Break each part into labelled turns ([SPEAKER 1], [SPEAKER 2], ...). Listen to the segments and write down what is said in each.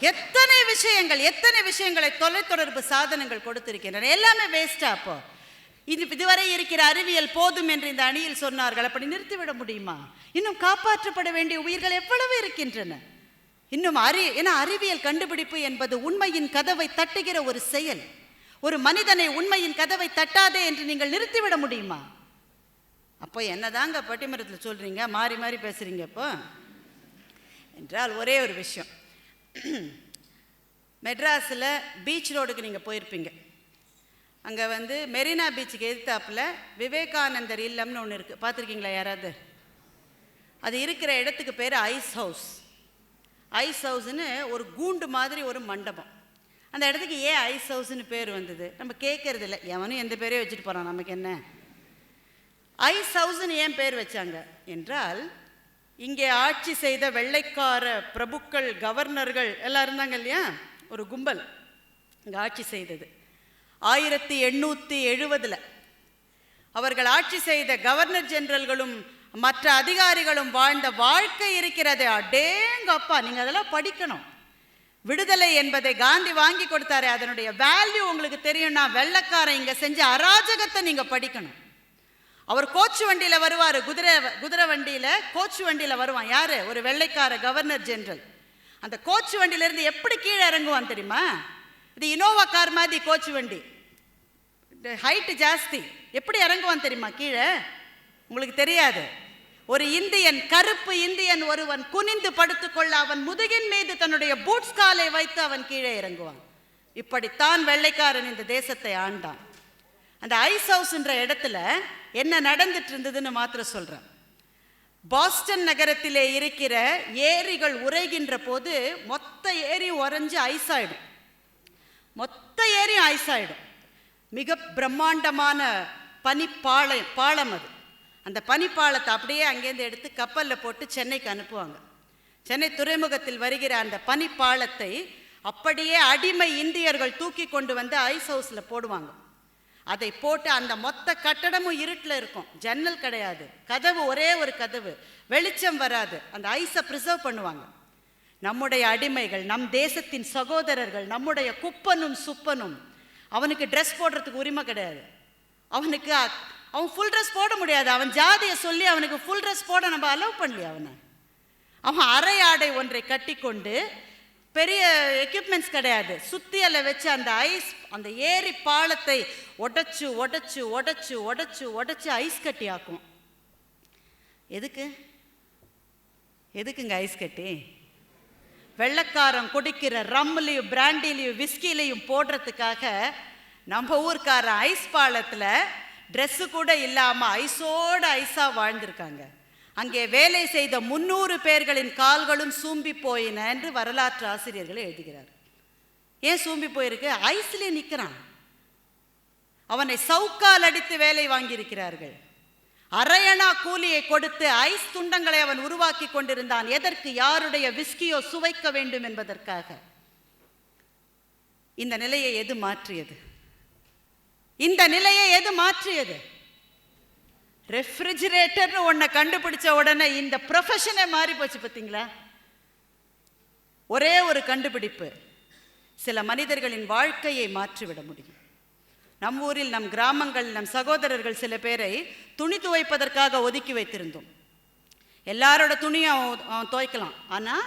[SPEAKER 1] எத்தனை விஷயங்களை தொலைத்தொடர்பு சாதனங்கள் கொடுத்திருக்கின்றன. எல்லாமே வேஸ்டா? அப்போ இதுவரை இருக்கிற அறிவியல் போதும் என்று இந்த அணியில் சொன்னார்கள். அப்படி நிறுத்திவிட முடியுமா? இன்னும் காப்பாற்றப்பட வேண்டிய உயிர்கள் எவ்வளவு இருக்கின்றன. இன்னும் ஏன்னா அறிவியல் கண்டுபிடிப்பு என்பது உண்மையின் கதவை தட்டுகிற ஒரு செயல். ஒரு மனிதனை உண்மையின் கதவை தட்டாதே என்று நீங்கள் நிறுத்திவிட முடியுமா? அப்போ என்னதாங்க பட்டிமன்றத்தில் சொல்றீங்க, மாறி மாறி பேசுறீங்க இப்போ என்றால் ஒரே ஒரு விஷயம். மெட்ராஸில் பீச் ரோடுக்கு நீங்கள் போயிருப்பீங்க. அங்கே மெரினா பீச்சுக்கு எதிர்த்தாப்பில் விவேகானந்தர் இல்லம்னு ஒன்று இருக்குது. பார்த்துருக்கீங்களா யாராவது? அது இருக்கிற இடத்துக்கு பேர் ஐஸ் ஹவுஸ். ஐஸ் ஹவுஸ்னு ஒரு கூண்டு மாதிரி ஒரு மண்டபம். அந்த இடத்துக்கு ஏன் ஐஸ் ஹவுஸ்னு பேர் வந்தது நம்ம கேட்கறது இல்லை. எவனும் எந்த பேரையும் வச்சுட்டு போகிறான், நமக்கு என்ன? ஐஸ் ஹவுஸ்னு ஏன் பேர் வச்சாங்க என்றால், இங்கே ஆட்சி செய்த வெள்ளைக்கார பிரபுக்கள், கவர்னர்கள் எல்லாம் இருந்தாங்க இல்லையா, ஒரு கும்பல் இங்கே ஆட்சி செய்தது. 1870 அவர்கள் ஆட்சி செய்த கவர்னர் ஜெனரல்களும் மற்ற அதிகாரிகளும் வாழ்ந்த வாழ்க்கை இருக்கிறது. அடேங்கப்பா, நீங்கள் அதெல்லாம் படிக்கணும். விடுதலை என்பதை காந்தி வாங்கி கொடுத்தாரு, அதனுடைய வேல்யூ உங்களுக்கு தெரியும்னா வெள்ளைக்காரன் இங்கே செஞ்ச அராஜகத்தை நீங்கள் படிக்கணும். அவர் கோச்சு வண்டியில் வருவார், குதிரை வண்டியில் கோச்சு வண்டியில் வருவான். யார்? ஒரு வெள்ளைக்கார கவர்னர் ஜெனரல். அந்த கோச்சு வண்டியிலேருந்து எப்படி கீழே இறங்குவான் தெரியுமா? இது இனோவா கார் மாதிரி கோச்சு வண்டி, ஹைட்டு ஜாஸ்தி. எப்படி இறங்குவான் தெரியுமா கீழே? உங்களுக்கு தெரியாது. ஒரு இந்தியன், கருப்பு இந்தியன் ஒருவன் குனிந்து படுத்துக்கொள்ள அவன் முதுகின் மீது தன்னுடைய பூட்ஸ் காலை வைத்து அவன் கீழே இறங்குவான். இப்படித்தான் வெள்ளைக்காரன் இந்த தேசத்தை ஆண்டான். அந்த ஐஸ் ஹவுஸ்ன்ற இடத்துல என்ன நடந்துட்டு இருந்ததுன்னு மாத்திரம் சொல்றேன். பாஸ்டன் நகரத்திலே இருக்கிற ஏரிகள் உறைகின்ற போது மொத்த ஏரியும் உறைஞ்சு ஐஸ் ஆயிடும். மொத்த ஏரியும் ஐஸ் ஆயிடும். மிக பிரம்மாண்டமான பாலம் அது. அந்த பனிப்பாலத்தை அப்படியே அங்கேருந்து எடுத்து கப்பலில் போட்டு சென்னைக்கு அனுப்புவாங்க. சென்னை துறைமுகத்தில் வருகிற அந்த பனிப்பாலத்தை அப்படியே அடிமை இந்தியர்கள் தூக்கி கொண்டு வந்து ஐஸ் ஹவுஸில் போடுவாங்க. அதை போட்டு அந்த மொத்த கட்டடமும் இருட்டில் இருக்கும், ஜன்னல் கிடையாது, கதவு ஒரே ஒரு கதவு, வெளிச்சம் வராது. அந்த ஐஸை ப்ரிசர்வ் பண்ணுவாங்க. நம்முடைய அடிமைகள், நம் தேசத்தின் சகோதரர்கள், நம்முடைய குப்பனும் சுப்பனும், அவனுக்கு ட்ரெஸ் போடுறதுக்கு உரிமை கிடையாது. அவன் ஃபுல் ட்ரெஸ் போட முடியாது. அவன் ஜாதியை சொல்லி அவனுக்கு ஃபுல் ட்ரெஸ் போட நம்ம அலோவ் பண்ணலையே. அவன் அரை ஆடை ஒன்றை கட்டி கொண்டு, பெரிய எக்யூப்மெண்ட்ஸ் கிடையாது, சுத்தியலை வச்சு அந்த ஏரி பாலத்தை உடைச்சு உடைச்சு உடைச்சு உடைச்சு உடைச்சு ஐஸ் கட்டி ஆக்கும். எதுக்குங்க ஐஸ் கட்டி? வெள்ளைக்காரன் குடிக்கிற ரம்லையும் பிராண்டிலையும் விஸ்கிலையும் போடுறதுக்காக நம்ம ஊர்க்காரன் ஐஸ் பாலத்தில் ட்ரெஸ்ஸு கூட இல்லாமல் ஐஸோடு ஐஸாக வாழ்ந்திருக்காங்க. அங்கே வேலை செய்த 300 பேர்களின் கால்களும் சூம்பி போயின என்று வரலாற்று ஆசிரியர்கள் எழுதுகிறார். ஏன் சூம்பி போயிருக்கு? ஐஸ்லேயே நிற்கிறான். அவனை சவுக்கால் அடித்து வேலை வாங்கியிருக்கிறார்கள். அரையணா கூலியை கொடுத்து ஐஸ் துண்டங்களை அவன் உருவாக்கி கொண்டிருந்தான். எதற்கு? யாருடைய விஸ்கியோ சுவைக்க வேண்டும் என்பதற்காக. இந்த நிலையை எது மாற்றியது? ரெஃப்ரிஜிரேட்டர்னு ஒன்றை கண்டுபிடிச்ச உடனே இந்த ப்ரொஃபஷனே மாறி போச்சு. பார்த்தீங்களா? ஒரே ஒரு கண்டுபிடிப்பு சில மனிதர்களின் வாழ்க்கையை மாற்றிவிட முடியும். நம் ஊரில், நம் கிராமங்கள், நம் சகோதரர்கள் சில பேரை துணி துவைப்பதற்காக ஒதுக்கி வைத்திருந்தோம். எல்லாரோட துணியும் அவன் துவைக்கலாம். ஆனால்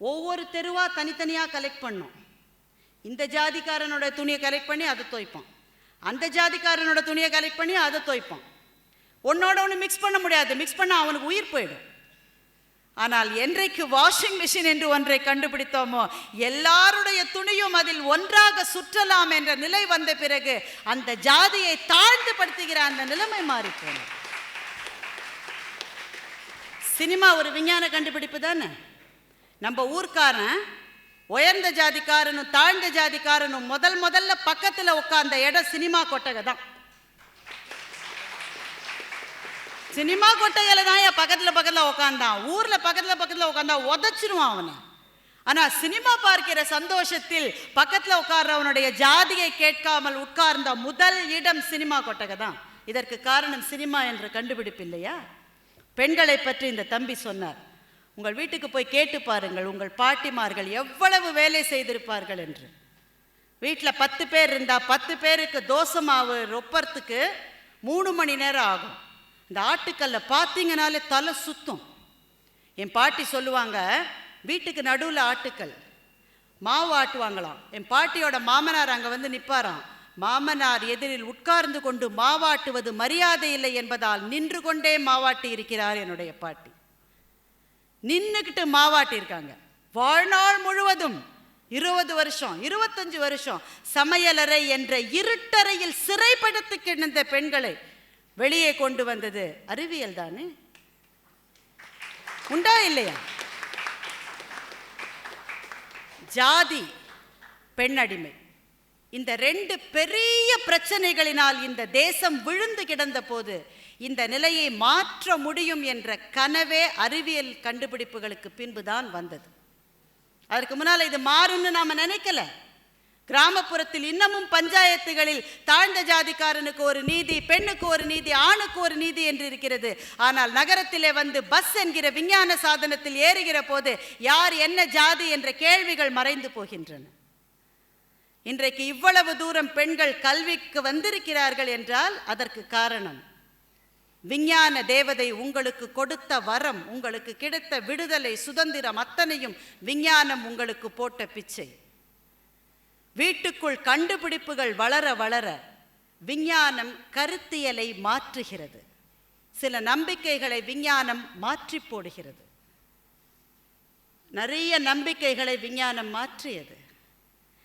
[SPEAKER 1] ஒவ்வொரு தெருவாக தனித்தனியாக கலெக்ட் பண்ணோம். இந்த ஜாதிக்காரனோட துணியை கலெக்ட் பண்ணி அதை துவைப்பான், அந்த ஜாதிக்காரனோட துணியை கலெக்ட் பண்ணி அதை துவைப்பான். ஒன்னோட ஒன்று மிக்ஸ் பண்ண முடியாது. மிக்ஸ் பண்ணால் அவனுக்கு உயிர் போயிடும். ஆனால் என்றைக்கு வாஷிங் மிஷின் என்று ஒன்றை கண்டுபிடித்தோமோ, எல்லாருடைய துணியும் அதில் ஒன்றாக சுற்றலாம் என்ற நிலை வந்த பிறகு அந்த ஜாதியை தாழ்ந்து படுத்துகிற அந்த நிலைமை மாறிப்போம். சினிமா ஒரு விஞ்ஞான கண்டுபிடிப்பு தானே. நம்ம ஊர்க்காரன் உயர்ந்த ஜாதிக்காரனும் தாழ்ந்த ஜாதிக்காரனும் முதல்ல பக்கத்தில் உட்கார்ந்த இடம் சினிமா கொட்டகை தான். சினிமா கொட்டகையில தான் பக்கத்தில் உட்காந்தான். ஊரில் பக்கத்தில் உட்காந்தா உதச்சிருவான் அவனை. ஆனால் சினிமா பார்க்கிற சந்தோஷத்தில் பக்கத்தில் உட்கார்றவனுடைய ஜாதியை கேட்காமல் உட்கார்ந்த முதல் இடம் சினிமா கொட்டகை தான். இதற்கு காரணம் சினிமா என்ற கண்டுபிடிப்பு இல்லையா? பெண்களை பற்றி இந்த தம்பி சொன்னார். உங்கள் வீட்டுக்கு போய் கேட்டு பாருங்கள், உங்கள் பாட்டிமார்கள் எவ்வளவு வேலை செய்திருப்பார்கள் என்று. வீட்டில் 10 பேர் இருந்தால் 10 பேருக்கு தோசை மாவு ரொப்பறதுக்கு 3 மணி நேரம் ஆகும். இந்த ஆட்டுக்கல்ல பார்த்தீங்கனாலே தலை சுத்தம். என் பாட்டி சொல்லுவாங்க, வீட்டுக்கு நடுவில் ஆட்டுக்கல், மாவு ஆட்டுவாங்களாம். என் பாட்டியோட மாமனார் அங்கே வந்து நிற்பாராம். மாமனார் எதிரில் உட்கார்ந்து கொண்டு மாவாட்டுவது மரியாதை இல்லை என்பதால் நின்று கொண்டே மாவாட்டி இருக்கிறார் என்னுடைய பாட்டி. நின்றுக்கிட்டு மாவாட்டி இருக்காங்க வாழ்நாள் முழுவதும். 20 வருஷம் 25 வருஷம் சமையலறை என்ற இருட்டறையில் சிறைப்படுத்தி கிடந்த பெண்களை வெளியே கொண்டு வந்தது அறிவியல் தானே? உண்டா இல்லையா? ஜாதி, பெண் அடிமை, இந்த 2 பெரிய பிரச்சனைகளினால் இந்த தேசம் விழுந்து கிடந்த போது இந்த நிலையை மாற்ற முடியும் என்ற கனவே அறிவியல் கண்டுபிடிப்புகளுக்கு பின்புதான் வந்தது. அதற்கு முன்னால் இது மாறும்னு நாம் நினைக்கல. கிராமப்புறத்தில் இன்னமும் பஞ்சாயத்துகளில் தாழ்ந்த ஜாதிக்காரனுக்கு ஒரு நீதி, பெண்ணுக்கு ஒரு நீதி, ஆணுக்கு ஒரு நீதி என்று இருக்கிறது. ஆனால் நகரத்திலே வந்து பஸ் என்கிற விஞ்ஞான சாதனத்தில் ஏறுகிற போது யார் என்ன ஜாதி என்ற கேள்விகள் மறைந்து போகின்றன. இன்றைக்கு இவ்வளவு தூரம் பெண்கள் கல்விக்கு வந்திருக்கிறார்கள் என்றால் அதற்கு காரணம் விஞ்ஞான தேவதை உங்களுக்கு கொடுத்த வரம், உங்களுக்கு கிடைத்த விடுதலை, சுதந்திரம் அத்தனையும் விஞ்ஞானம் உங்களுக்கு போட்ட பிச்சை. வீட்டுக்குள் கண்டுபிடிப்புகள் வளர வளர விஞ்ஞானம் கருத்தியலை மாற்றுகிறது. சில நம்பிக்கைகளை விஞ்ஞானம் மாற்றி போடுகிறது. நிறைய நம்பிக்கைகளை விஞ்ஞானம் மாற்றியது.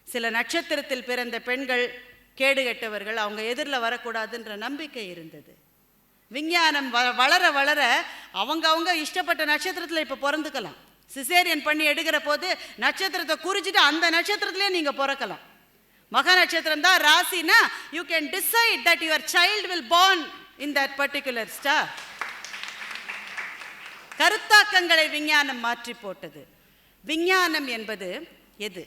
[SPEAKER 1] சில நட்சத்திரத்தில் பிறந்த பெண்கள் கேடுகெட்டவர்கள், அவங்க எதிரில் வரக்கூடாதுன்ற நம்பிக்கை இருந்தது. விஞ்ஞானம் வளர வளர அவங்க இஷ்டப்பட்ட நட்சத்திரத்தில் இப்போ பிறந்துக்கலாம். சிசேரியன் பண்ணி எடுக்கிற போது நட்சத்திரத்தை குறிச்சிட்டு அந்த நட்சத்திரத்திலே நீங்கள் பிறக்கலாம். மக நட்சத்திரம் தான் ராசினா you can decide that your child will born in that particular star. கருத்தாக்கங்களை விஞ்ஞானம் மாற்றி போட்டது. விஞ்ஞானம் என்பது எது?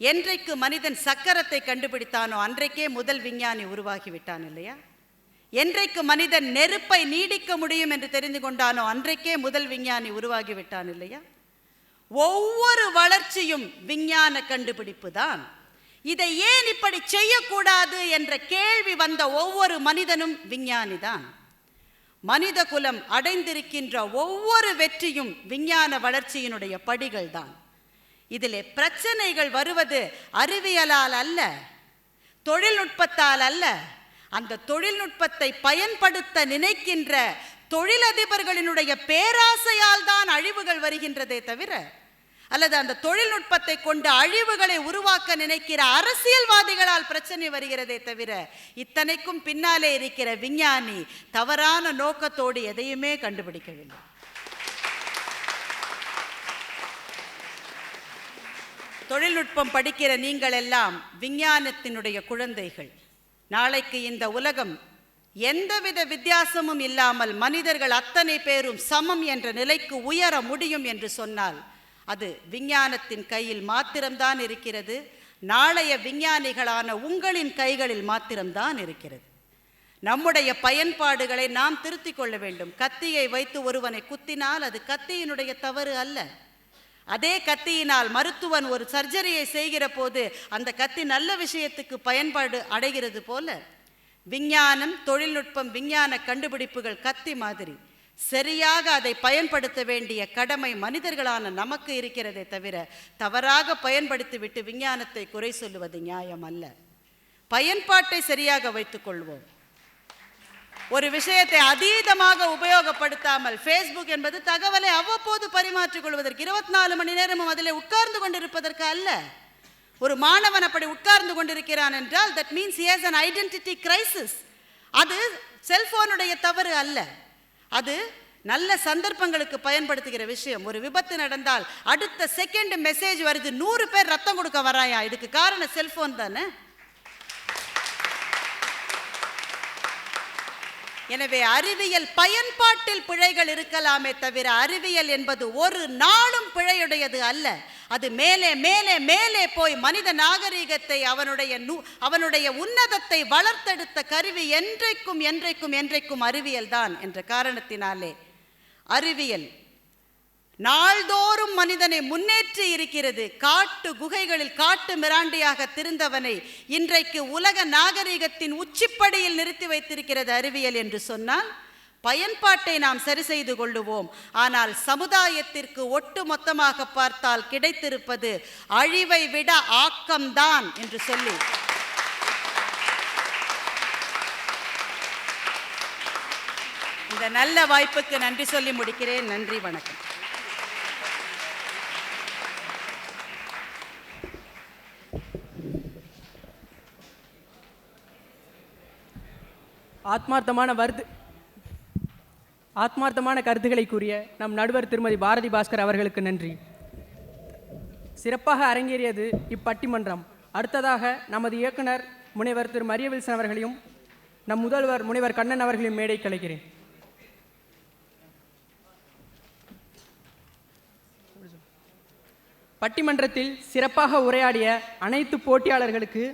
[SPEAKER 1] என்றைக்கு மனிதன் சக்கரத்தை கண்டுபிடித்தானோ அன்றைக்கே முதல் விஞ்ஞானி உருவாகிவிட்டான் இல்லையா? என்றைக்கு மனிதன் நெருப்பை நீடிக்க முடியும் என்று தெரிந்து கொண்டானோ அன்றைக்கே முதல் விஞ்ஞானி உருவாகிவிட்டான் இல்லையா? ஒவ்வொரு வளர்ச்சியும் விஞ்ஞான கண்டுபிடிப்பு தான். இதை ஏன் இப்படி செய்யக்கூடாது என்ற கேள்வி வந்த ஒவ்வொரு மனிதனும் விஞ்ஞானி தான். மனித குலம் அடைந்திருக்கின்ற ஒவ்வொரு வெற்றியும் விஞ்ஞான வளர்ச்சியினுடைய படிகள் தான். இதிலே பிரச்சனைகள் வருவது அறிவியலால் அல்ல, தொழில்நுட்பத்தால் அல்ல. அந்த தொழில்நுட்பத்தை பயன்படுத்த நினைக்கின்ற தொழிலதிபர்களினுடைய பேராசையால் தான் அழிவுகள் வருகின்றதே தவிர, அல்லது அந்த தொழில்நுட்பத்தை கொண்டு அழிவுகளை உருவாக்க நினைக்கிற அரசியல்வாதிகளால் பிரச்சனை வருகிறதே தவிர, இத்தனைக்கும் பின்னாலே இருக்கிற விஞ்ஞானி தவறான நோக்கத்தோடு எதையுமே கண்டுபிடிக்கவில்லை. தொழில்நுட்பம் படிக்கிற நீங்கள் எல்லாம் விஞ்ஞானத்தினுடைய குழந்தைகள். நாளைக்கு இந்த உலகம் எந்தவித வித்தியாசமும் இல்லாமல் மனிதர்கள் அத்தனை பேரும் சமம் என்ற நிலைக்கு உயர முடியும் என்று சொன்னால் அது விஞ்ஞானத்தின் கையில் மாத்திரம்தான் இருக்கிறது. நாளைய விஞ்ஞானிகளான உங்களின் கைகளில் மாத்திரம்தான் இருக்கிறது. நம்முடைய பயன்பாடுகளை நாம் திருத்திக் கொள்ள வேண்டும். கத்தியை வைத்து ஒருவனை குத்தினால் அது கத்தியினுடைய தவறு அல்ல. அதே கத்தியினால் மருத்துவன் ஒரு சர்ஜரியை செய்கிற போது அந்த கத்தி நல்ல விஷயத்துக்கு பயன்பாடு அடைகிறது போல விஞ்ஞானம், தொழில்நுட்பம், விஞ்ஞான கண்டுபிடிப்புகள் கத்தி மாதிரி. சரியாக அதை பயன்படுத்த வேண்டிய கடமை மனிதர்களான நமக்கு இருக்கிறதே தவிர, தவறாக பயன்படுத்திவிட்டு விஞ்ஞானத்தை குறை சொல்லுவது நியாயம் அல்ல. பயன்பாட்டை சரியாக வைத்துக் கொள்வோம். ஒரு விஷயத்தை அதீதமாக உபயோகப்படுத்தாமல், ஃபேஸ்புக் என்பது தகவலை அவ்வப்போது பரிமாற்றிக் கொள்வதற்கு, 24 மணி நேரமும் அதில் உட்கார்ந்து கொண்டிருப்பதற்கு அல்ல. ஒரு மாணவன் அப்படி உட்கார்ந்து கொண்டிருக்கிறான் என்றால் that means he has an identity crisis. அது செல்போனுடைய தவறு அல்ல, அது நல்ல சந்தர்ப்பங்களுக்கு பயன்படுத்துகிற விஷயம். ஒரு விபத்து நடந்தால் அடுத்த செகண்ட் மெசேஜ் வருது, 100 பேர் ரத்தம் கொடுக்க வராயா, இதுக்கு காரணம் செல்போன் தானே. எனவே அறிவியல் பயன்பாட்டில் பிழைகள் இருக்கலாமே தவிர, அறிவியல் என்பது ஒரு நாளும் பிழையுடையது அல்ல. அது மேலே மேலே மேலே போய் மனித நாகரிகத்தை, அவனுடைய உன்னதத்தை வளர்த்தெடுத்த கருவி என்றைக்கும் என்றைக்கும் என்றைக்கும் அறிவியல் தான் என்ற காரணத்தினாலே அறிவியல் நாள்தோறும் மனிதனை முன்னேற்றி இருக்கிறது. காட்டு குகைகளில் காட்டு மிராண்டியாக திருந்தவனை இன்றைக்கு உலக நாகரிகத்தின் உச்சிப்படியில் நிறுத்தி வைத்திருக்கிறது அறிவியல் என்று சொன்னால் பயன்பாட்டை நாம் சரி செய்து கொள்ளுவோம். ஆனால் சமுதாயத்திற்கு ஒட்டு மொத்தமாக பார்த்தால் கிடைத்திருப்பது அழிவை விட ஆக்கம்தான் என்று சொல்லி இந்த நல்ல வாய்ப்புக்கு நன்றி சொல்லி முடிக்கிறேன். நன்றி, வணக்கம்.
[SPEAKER 2] ஆத்மார்த்தமான கருத்துக்களை கூறிய நம் நடுவர் திருமதி பாரதி பாஸ்கர் அவர்களுக்கு நன்றி. சிறப்பாக அரங்கேறியது இப்பட்டிமன்றம். அடுத்ததாக நமது இயக்குனர் முனைவர் திரு மரிய வில்சன் அவர்களையும் நம் முதல்வர் முனைவர் கண்ணன் அவர்களையும் மேடை கலைக்கிறேன். பட்டிமன்றத்தில் சிறப்பாக உரையாடிய அனைத்து போட்டியாளர்களுக்கு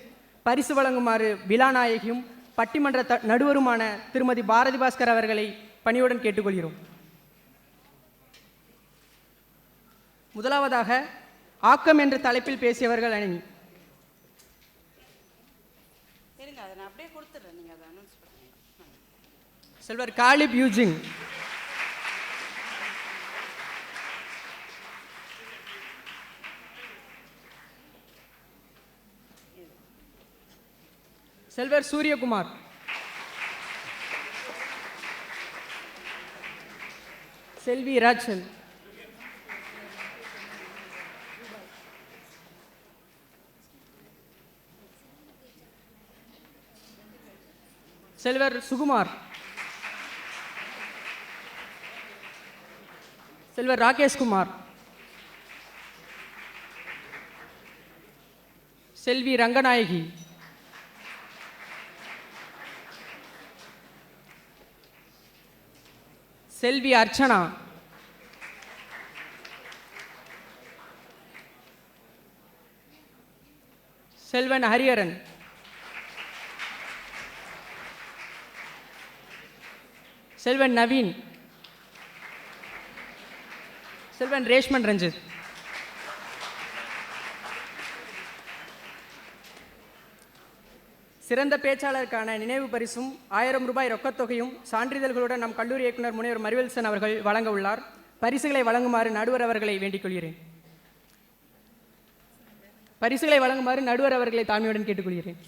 [SPEAKER 2] பரிசு வழங்குமாறு விழாநாயகியும் பட்டிமன்ற நடுவருமான திருமதி பாரதி பாஸ்கர் அவர்களை பணியுடன் கேட்டுக்கொள்கிறோம். முதலாவதாக ஆக்கம் என்ற தலைப்பில் பேசியவர்கள் அணி. செல்வர் காலிப் யூஜின், செல்வர் சூரியகுமார், செல்வி ராஜல், செல்வர் சுகுமார், செல்வர் ராகேஷ்குமார், செல்வி ரங்கநாயகி, செல்வி அர்ச்சனா, செல்வன் ஹரிஹரன், செல்வன் நவீன், செல்வன் ரேஷ்மன் ரஞ்சித். சிறந்த பேச்சாளருக்கான நினைவு பரிசும் 1000 ரூபாய் ரொக்கத்தொகையும் சான்றிதழ்களுடன் நம் கல்லூரி இயக்குனர் முனைவர் மரியவில்சன் அவர்கள் வழங்க உள்ளார். பரிசுகளை வழங்குமாறு நடுவர் அவர்களை வேண்டிக் கொள்கிறேன். பரிசுகளை வழங்குமாறு நடுவர் அவர்களை தாழ்மையுடன் கேட்டுக்கொள்கிறேன்.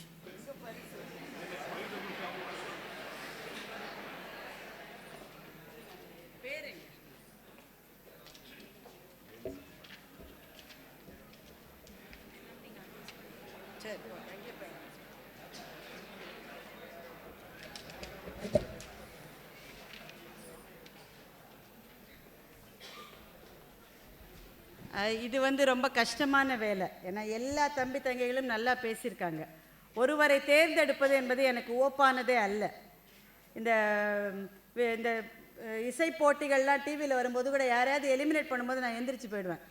[SPEAKER 1] இது ரொம்ப கஷ்டமான வேலை. ஏன்னா எல்லா தம்பி தங்கைகளும் நல்லா பேசியிருக்காங்க. ஒருவரை தேர்ந்தெடுப்பது என்பது எனக்கு ஓப்பானதே அல்ல. இந்த இந்த இசை போட்டிகள்லாம் டிவியில் வரும்போது கூட யாரையாவது எலிமினேட் பண்ணும்போது நான் எந்திரிச்சு போயிடுவேன்.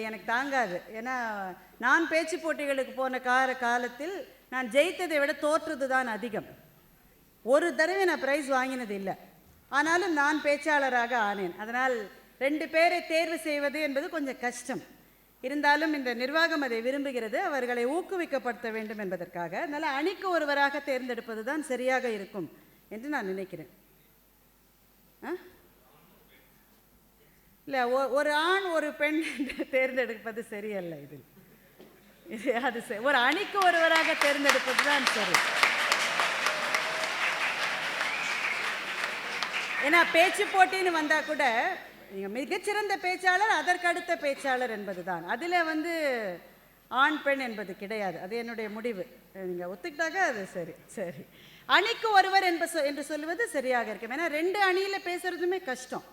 [SPEAKER 1] எனக்கு தாங்காது. ஏன்னா நான் பேச்சு போட்டிகளுக்கு போன காலத்தில் நான் ஜெயித்ததை விட தோற்றது தான் அதிகம். ஒரு தடவை நான் ப்ரைஸ் வாங்கினது இல்லை. ஆனாலும் நான் பேச்சாளராக ஆனேன். அதனால் 2 பேரை தேர்வு செய்வது என்பது கொஞ்சம் கஷ்டம். இருந்தாலும் இந்த நிர்வாகம் அதை விரும்புகிறது. அவர்களை ஊக்குவிக்கப்படுத்த வேண்டும் என்பதற்காக. அதனால் அணிக்கு ஒருவராக தேர்ந்தெடுப்பது தான் சரியாக இருக்கும் என்று நான் நினைக்கிறேன். இல்லை, ஒரு ஆண் ஒரு பெண் தேர்ந்தெடுப்பது சரியல்ல. அது ஒரு அணிக்கு ஒருவராக தேர்ந்தெடுப்பது தான் சரி. ஏன்னா பேச்சு போட்டின்னு வந்தால் கூட நீங்கள் மிகச்சிறந்த பேச்சாளர், அதற்கு அடுத்த பேச்சாளர் என்பது தான். அதில் ஆண் பெண் என்பது கிடையாது. அது என்னுடைய முடிவு. நீங்கள் ஒத்துக்கிட்டாக்க அது சரி. அணிக்கு ஒருவர் என்று சொல்லுவது சரியாக இருக்கும். ஏன்னா 2 அணியில் பேசுறதுமே கஷ்டம்.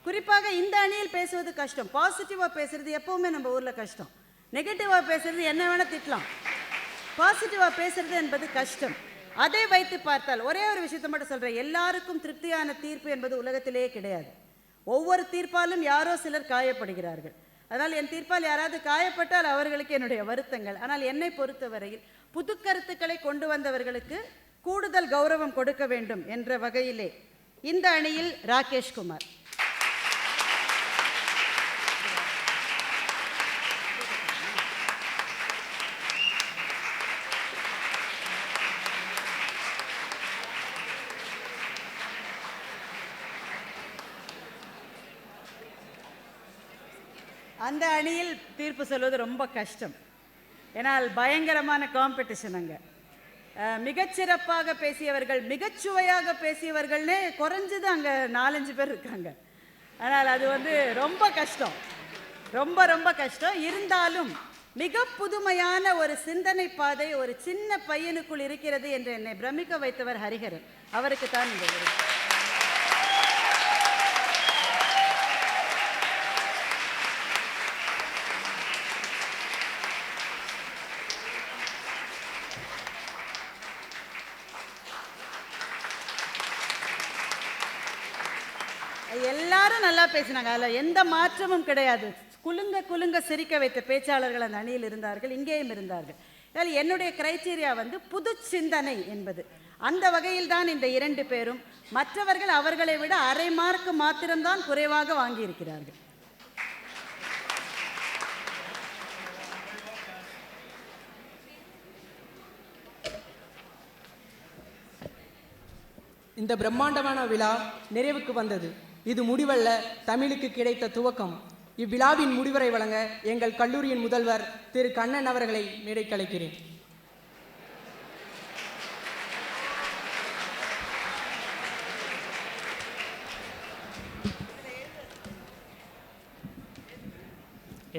[SPEAKER 1] குறிப்பாக இந்த அணியில் பேசுவது கஷ்டம். பாசிட்டிவாக பேசுறது எப்பவுமே நம்ம ஊரில் கஷ்டம். நெகட்டிவாக பேசுறது என்ன வேணால் திட்டலாம். பாசிட்டிவாக பேசுறது என்பது கஷ்டம். அதை வைத்து பார்த்தால் ஒரே ஒரு விஷயத்தை மட்டும் சொல்கிறேன். எல்லாருக்கும் திருப்தியான தீர்ப்பு என்பது உலகத்திலேயே கிடையாது. ஒவ்வொரு தீர்ப்பாலும் யாரோ சிலர் காயப்படுகிறார்கள். அதனால் என் தீர்ப்பால் யாராவது காயப்பட்டால் அவர்களுக்கு என்னுடைய வருத்தங்கள். ஆனால் என்னை பொறுத்தவரையில் புது கருத்துக்களை கொண்டு வந்தவர்களுக்கு கூடுதல் கௌரவம் கொடுக்க வேண்டும் என்ற வகையிலே இந்த அணியில் ராகேஷ்குமார், அந்த அணியில் தீர்ப்பு சொல்வது ரொம்ப கஷ்டம். ஏன்னால் பயங்கரமான காம்படிஷன் அங்கே. மிகச்சிறப்பாக பேசியவர்கள், மிகச்சுவையாக பேசியவர்கள்னே குறைஞ்சது அங்கே 4-5 பேர் இருக்காங்க. ஆனால் அது ரொம்ப கஷ்டம், ரொம்ப ரொம்ப கஷ்டம். இருந்தாலும் மிக புதுமையான ஒரு சிந்தனை பாதை ஒரு சின்ன பையனுக்குள் இருக்கிறது என்று என்னை பிரமிக்க வைத்தவர் ஹரிஹரன். அவருக்கு தான் இந்த விருது. எல்லாரும் நல்லா பேசினாங்க, அதில் எந்த மாற்றமும் கிடையாது. குலுங்க குலுங்க சிரிக்க வைத்த பேச்சாளர்கள் அந்த அணியில் இருந்தார்கள், இங்கேயும் இருந்தார்கள். இதில் என்னுடைய கிரைட்டீரியா புது சிந்தனை என்பது. அந்த வகையில் தான் இந்த 2 பேரும். மற்றவர்கள் அவர்களை விட அரை மார்க் மாத்திரம்தான் குறைவாக வாங்கியிருக்கிறார்கள்.
[SPEAKER 2] இந்த பிரம்மாண்டமான விழா நிறைவுக்கு வந்தது. இது முடிவல்ல, தமிழுக்கு கிடைத்த துவக்கம். இவ்விழாவின் முடிவுரை வழங்க எங்கள் கல்லூரியின் முதல்வர் திரு கண்ணன் அவர்களை மேடைக்கு அழைக்கிறேன்.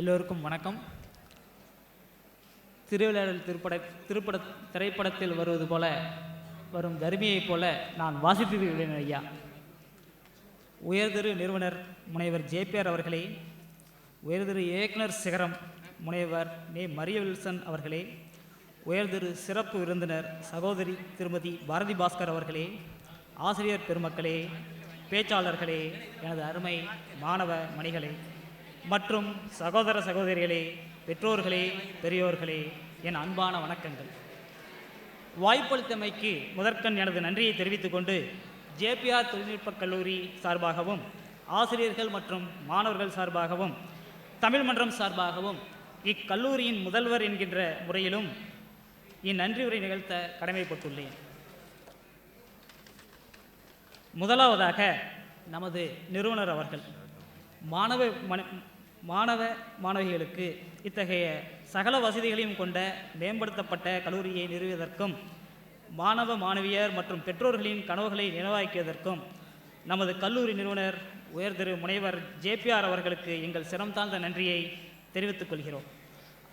[SPEAKER 3] எல்லோருக்கும் வணக்கம். திருவிளையாடல் திரைப்படத்தில் வருவது போல, வரும் தர்மியைப் போல நான் வாசித்திருக்கிறேன் ஐயா. உயர்திரு நிறுவனர் முனைவர் ஜேபிஆர் அவர்களே, உயர்திரு இயக்குனர் சிகரம் முனைவர் மரிய வில்சன் அவர்களே, உயர்திரு சிறப்பு விருந்தினர் சகோதரி திருமதி பாரதி பாஸ்கர் அவர்களே, ஆசிரியர் பெருமக்களே, பேச்சாளர்களே, எனது அருமை மாணவ மணிகளே மற்றும் சகோதர சகோதரிகளே, பெற்றோர்களே, பெரியோர்களே, என் அன்பான வணக்கங்கள். வாய்ப்பளித்தமைக்கு முதற்கண் எனது நன்றியை தெரிவித்துக் கொண்டு ஜேபிஆர் தொழில்நுட்பக் கல்லூரி சார்பாகவும், ஆசிரியர்கள் மற்றும் மாணவர்கள் சார்பாகவும், தமிழ் மன்றம் சார்பாகவும், இக்கல்லூரியின் முதல்வர் என்கின்ற முறையிலும் இந்நன்றி உரை நிகழ்த்த கடமைப்பட்டுள்ளேன். முதலாவதாக நமது நிறுவனர் அவர்கள் மாணவிகளுக்கு இத்தகைய சகல வசதிகளையும் கொண்ட மேம்படுத்தப்பட்ட கல்லூரியை நிறுவியதற்கும், மாணவ மாணவியர் மற்றும் பெற்றோர்களின் கனவுகளை நினைவாக்கியதற்கும் நமது கல்லூரி நிறுவனர் உயர்திரு முனைவர் ஜேபிஆர் அவர்களுக்கு எங்கள் சிரம் தாழ்ந்த நன்றியை தெரிவித்துக் கொள்கிறோம்.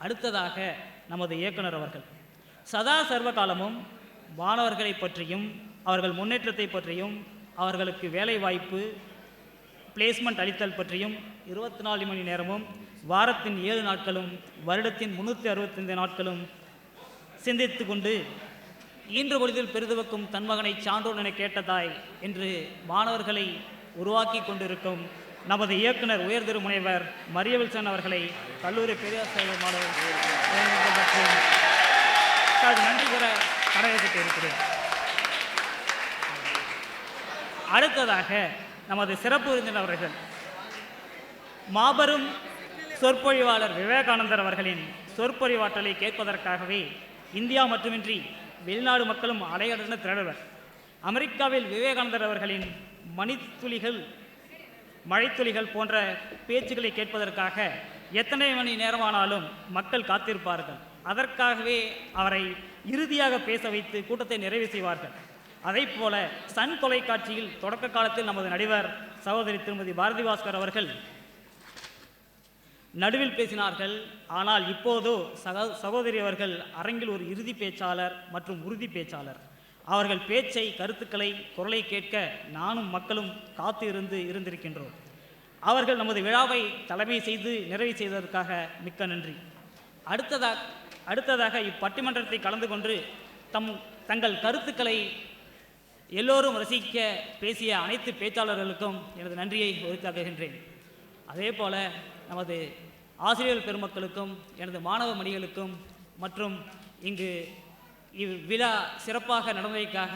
[SPEAKER 3] அடுத்ததாக நமது இயக்குனர் அவர்கள் சதா சர்வ காலமும் மாணவர்களை பற்றியும், அவர்கள் முன்னேற்றத்தை பற்றியும், அவர்களுக்கு வேலை வாய்ப்பு பிளேஸ்மெண்ட் அளித்தல் பற்றியும் 24 மணி நேரமும், வாரத்தின் 7 நாட்களும், வருடத்தின் 365 நாட்களும் சிந்தித்து கொண்டு ஈன்ற பொழுதில் பெரிதுவக்கும் தன் மகனை சான்றோன் என கேட்டதாய் என்று மாணவர்களை உருவாக்கி கொண்டிருக்கும் நமது இயக்குனர் உயர்திரு முனைவர் மரிய வில்சன் அவர்களை கல்லூரி பெரியார் சேவை மாணவர் நன்றி கூற கடமைப்பட்டு இருக்கிறேன். அடுத்ததாக நமது சிறப்பு விருந்தினர் அவர்கள் மாபெரும் சொற்பொழிவாளர் விவேகானந்தர் அவர்களின் சொற்பொழிவாற்றலை கேட்பதற்காகவே இந்தியா மட்டுமின்றி வெளிநாடு மக்களும் அலையடர்ந்து திரளுவர். அமெரிக்காவில் விவேகானந்தர் அவர்களின் மழைத்துளிகள் போன்ற பேச்சுக்களை கேட்பதற்காக எத்தனை மணி நேரமானாலும் மக்கள் காத்திருப்பார்கள். அதற்காகவே அவரை இறுதியாக பேச வைத்து கூட்டத்தை நிறைவு செய்வார்கள். அதை போல சன் தொலைக்காட்சியில் தொடக்க காலத்தில் நமது நடிகர் சகோதரி திருமதி பாரதி பாஸ்கர் அவர்கள் நடுவில் பேசினார்கள். ஆனால் இப்போதோ சகோதரி அவர்கள் அரங்கில் ஒரு இறுதி பேச்சாளர் மற்றும் உறுதி பேச்சாளர். அவர்கள் பேச்சை, கருத்துக்களை, குரலை கேட்க நானும் மக்களும் காத்து இருந்திருக்கின்றோம். அவர்கள் நமது விழாவை தலைமை செய்து நிறைவு செய்ததற்காக மிக்க நன்றி. அடுத்ததாக இப்பட்டிமன்றத்தை கலந்து கொண்டு தங்கள் கருத்துக்களை எல்லோரும் ரசிக்க பேசிய அனைத்து பேச்சாளர்களுக்கும் எனது நன்றியை உரித்தாக்குகின்றேன். அதே போல நமது ஆசிரியர் பெருமக்களுக்கும், எனது மாணவ மணிகளுக்கும் மற்றும் இங்கு இவ்விழா சிறப்பாக நடந்ததற்காக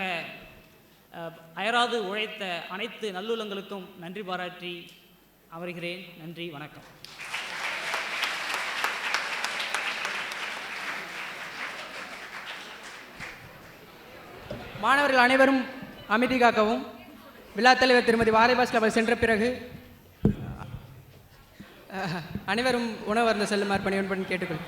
[SPEAKER 3] அயராது உழைத்த அனைத்து நல்லுள்ளங்களுக்கும் நன்றி பாராட்டி அமர்கிறேன். நன்றி, வணக்கம்.
[SPEAKER 2] மாணவர்கள் அனைவரும் அமைதி காக்கவும். விழா தலைவர் திருமதி பாரதி பாஸ்கர் சென்ற பிறகு அனைவரும் உணவருந்த செல்லுமாறு பணியுடன் கேட்டுக்கொள்.